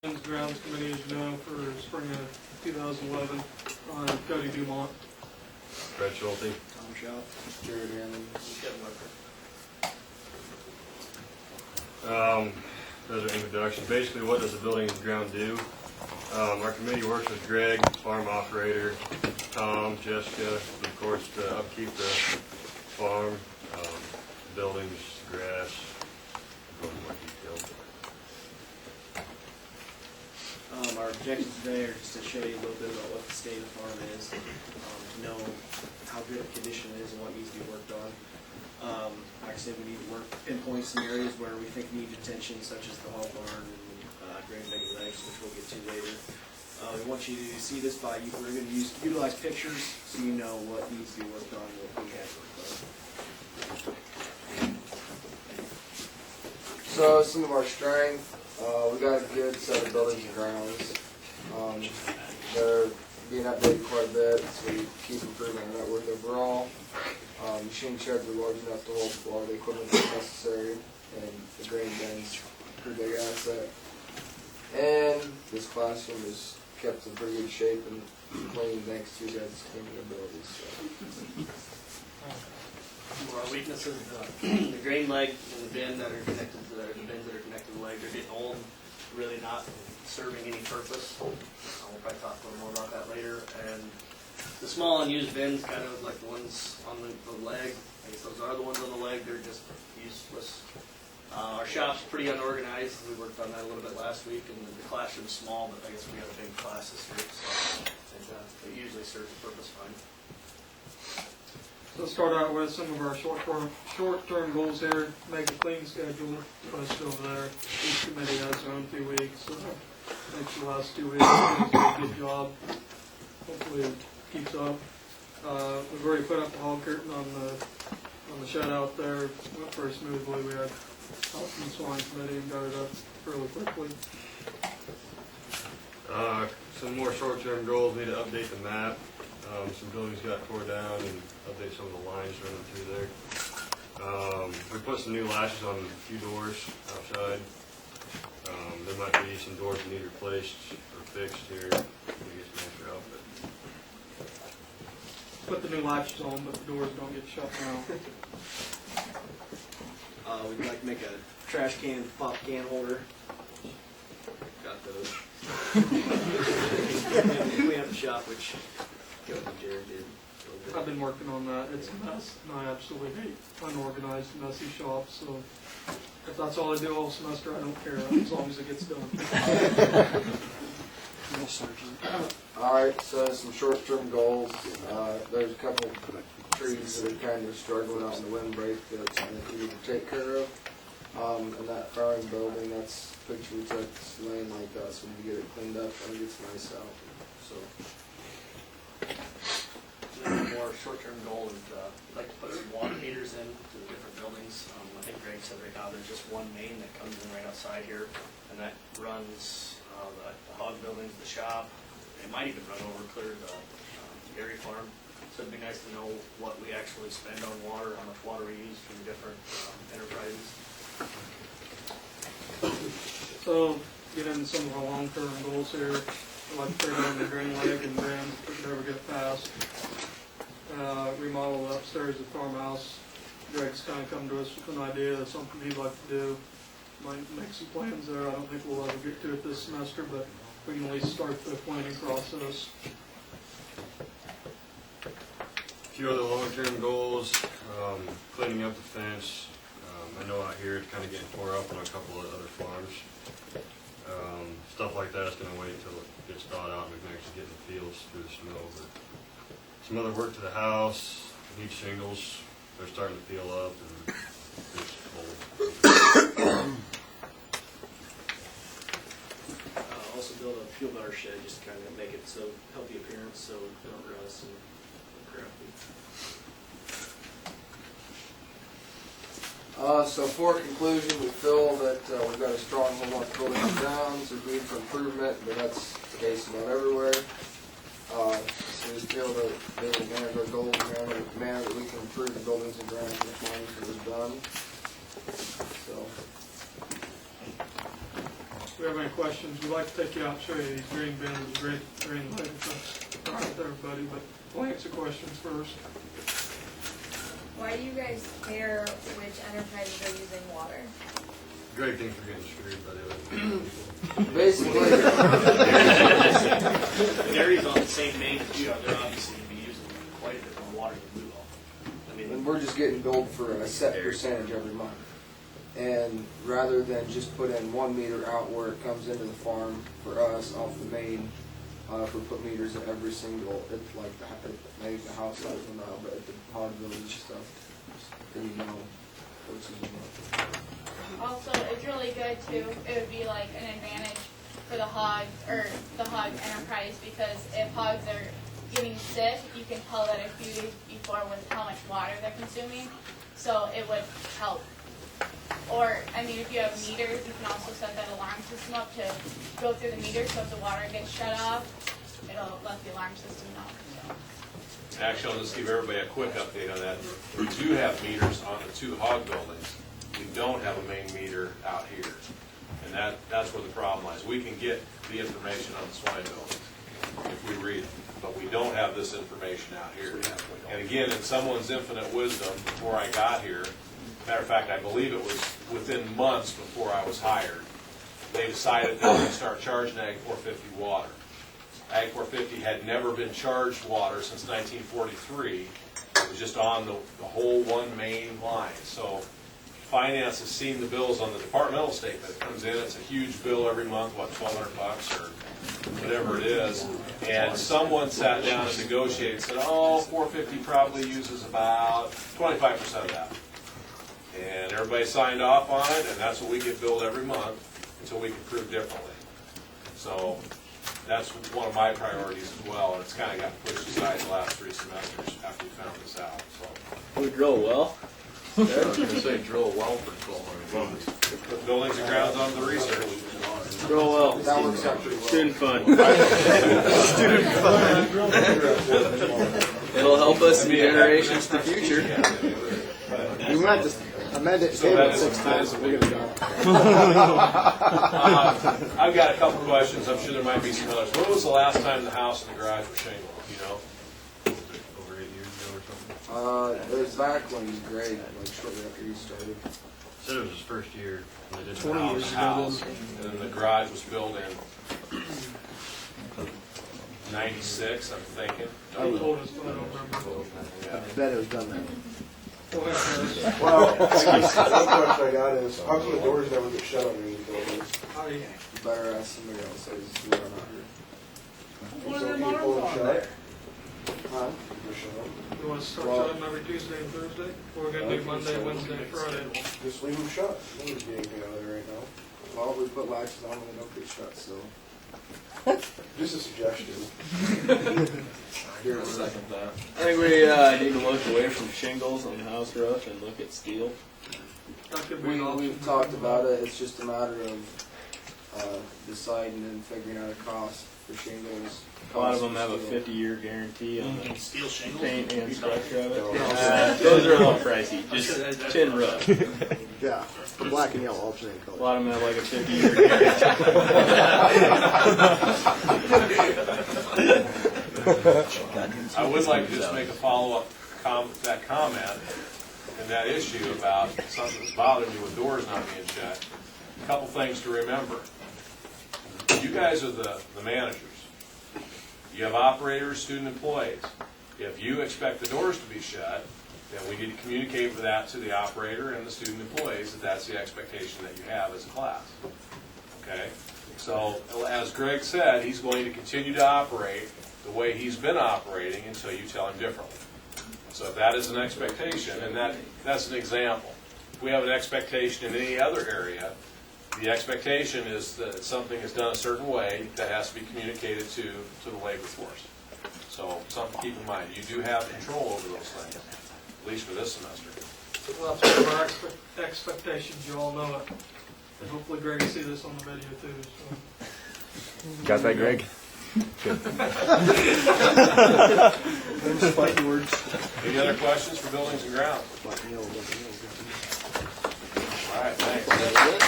Grounds Committee, as you know, for spring of 2011, Cody Dumont. Brad Schulte. Tom Shaw. Jared Allen. Kevin Walker. As an introduction, basically what does the building and ground do? Our committee works with Greg, farm operator, Tom, Jessica, of course, to upkeep the farm, buildings, grass, go into more detail. Our objectives today are just to show you a little bit about what the state of the farm is, to know how good a condition it is and what needs to be worked on. Like I said, we need to pinpoint some areas where we think need attention, such as the hog barn and grain bedding legs, which we'll get to later. We want you to see this by, we're going to utilize pictures so you know what needs to be worked on and what we have worked on. So some of our strength, we got a good set of buildings and grounds. They're being updated quite a bit, so we keep improving our network overall. Machine sheds are large enough to hold a lot of the equipment that's necessary, and the grain bin's a pretty big asset. And this classroom is kept in pretty good shape and clean thanks to you guys' cleaning abilities. So. Our weaknesses, the grain leg and the bin that are connected to the bins that are connected to the leg, they're getting old, really not serving any purpose. We'll probably talk a little more about that later. And the small unused bins, kind of like the ones on the leg, I guess those are the ones on the leg, they're just useless. Our shop's pretty unorganized. We worked on that a little bit last week, and the classroom's small, but I guess we got a big class this week, so it usually serves the purpose fine. So let's start out with some of our short-term goals here. Make a clean schedule, posted over there. Each committee has their own 2 weeks, so makes the last 2 weeks do a good job. Hopefully it keeps up. We've already put up the hog curtain on the shed out there. It went pretty smoothly. We had help from the swine committee and got it up fairly quickly. Some more short-term goals, need to update the map. Some buildings got tore down and update some of the lines running through there. We put some new latches on a few doors outside. There might be some doors that need replaced or fixed here. We get some extra outfit. Put the new latches on, but the doors don't get shut down. We'd like to make a trash can, pop can holder. Got those. We have the shop, which Kevin and Jared did. I've been working on that. It's a mess, and I absolutely hate unorganized, messy shops. So if that's all I do all semester, I don't care as long as it gets done. All right, so some short-term goals. There's a couple trees that are kind of struggling out in the windbreak that we need to take care of. And that farming building, that's a picture we took. It's laying like that, so when we get it cleaned up, it gets nice out. So. And then more short-term goal is we'd like to put some water meters in to the different buildings. I think Greg said right now there's just one main that comes in right outside here, and that runs the hog buildings, the shop. It might even run over clear the dairy farm. So it'd be nice to know what we actually spend on water, how much water we use from the different enterprises. So get into some of our long-term goals here. I'd like to tear down the grain leg and bin if we could ever get past. Remodel the upstairs of the farmhouse. Greg's kind of come to us with an idea of something he'd like to do. Might make some plans there. I don't think we'll ever get to it this semester, but we can at least start the planning process. A few other long-term goals, cleaning up the fence. I know out here it's kind of getting tore up on a couple of other farms. Stuff like that is going to wait until it gets thawed out and we can actually get in the fields through the snow. But some other work to the house, need shingles. They're starting to peel up and it's cold. Also build a fuel butter shed, just to kind of make it so healthy appearance, so we don't rust and crappy. So for conclusion, we feel that we've got a strong hold on building and grounds. There's need for improvement, but that's the case about everywhere. So we feel that they will manage our goals in a manner that we can improve the buildings and grounds as long as it was done. So. you have any questions, we'd like to take you out, show you these green bins, and green lights. All right, everybody, but we'll answer questions first. Why do you guys care which enterprises are using water? Greg thinks we're getting screwed by the other. Basically, Gary's on the same name as you are, they're obviously gonna be using quite a bit more water than we will. I mean, and we're just getting billed for a set percentage every month. And rather than just put in 1 meter out where it comes into the farm for us off the main, if we put meters in every single, it's like maybe the house I don't know, but at the hog village and stuff, then you know what's in the month. Also, it's really good too. It would be like an advantage for the hog or the hog enterprise, because if hogs are getting sick, you can tell that a few days before with how much water they're consuming. So it would help. Or, I mean, if you have meters, you can also set that alarm system up to go through the meter, so if the water gets shut off, it'll let the alarm system know. So. Actually, I'll just give everybody a quick update on that. We do have meters on the 2 hog buildings. We don't have a main meter out here. And that's where the problem lies. We can get the information on the swine buildings if we read it, but we don't have this information out here. And again, in someone's infinite wisdom, before I got here, matter of fact, I believe it was within months before I was hired, they decided they were going to start charging Ag 450 water. Ag 450 had never been charged water since 1943. It was just on the whole one main line. So finance has seen the bills on the departmental statement. It comes in, it's a huge bill every month, what, $1,200 or whatever it is. And someone sat down and negotiated and said, oh, 450 probably uses about 25% of that. And everybody signed off on it, and that's what we get billed every month until we can prove differently. So that's one of my priorities as well, and it's kind of got pushed aside the last 3 semesters after we found this out. So We drill well. I was going to say drill a well for $1,200. buildings and grounds on the research. Drill well. That works out pretty well. Student fun. It'll help us in generations to future. You meant to amend it, So that is- 6 times, and we're gonna go. I've got a couple questions. I'm sure there might be some others. When was the last time the house and the garage were shingled? You know? Over 8 years ago or something. It was back when Greg, like shortly after you started. Said it was his first year. When they did the 20 house. years ago. House, and then the garage was built in 96, I'm thinking. He told us, but I don't remember. Yeah. Bet it was done then. Go ahead, Chris. Well, one question I got is, how come the doors never get shut on any of the buildings? Howdy. You better ask somebody else, I just, we don't know. Some people are shut. Huh? They're shut. You want to start shutting them every Tuesday and Thursday? Or we're going to do Monday, Wednesday, Friday? Just leave them shut. Nobody's getting anything out of there right now. Well, we put latches on when they don't get shut, so. Just a suggestion. Here in a second. I think we need to look away from shingles on the house roof and look at steel. That could be an option. We've talked about it, it's just a matter of deciding and figuring out a cost for shingles. A lot of them cost have a for steel. 50-year guarantee on the steel shingles. paint and structure of No. it. Those are a little pricey. Just tin roof. Yeah, the black and yellow alternate A color. lot of them have like a 50-year guarantee. I would like to just make a follow-up that comment and that issue about something that's bothering me with doors not being shut. A couple things to remember. You guys are the managers. You have operators, student employees. If you expect the doors to be shut, then we need to communicate with that to the operator and the student employees that that's the expectation that you have as a class. Okay? So, as Greg said, he's going to continue to operate the way he's been operating until you tell him differently. So if that is an expectation, and that's an example. If we have an expectation in any other area, the expectation is that something is done a certain way that has to be communicated to the labor force. So something to keep in mind. You do have control over those things, at least for this semester. Well, that's one of our expectations, you all know it. And hopefully Greg will see this on the video too, so. Got that, Greg? Any other questions for buildings and grounds? All right, thanks.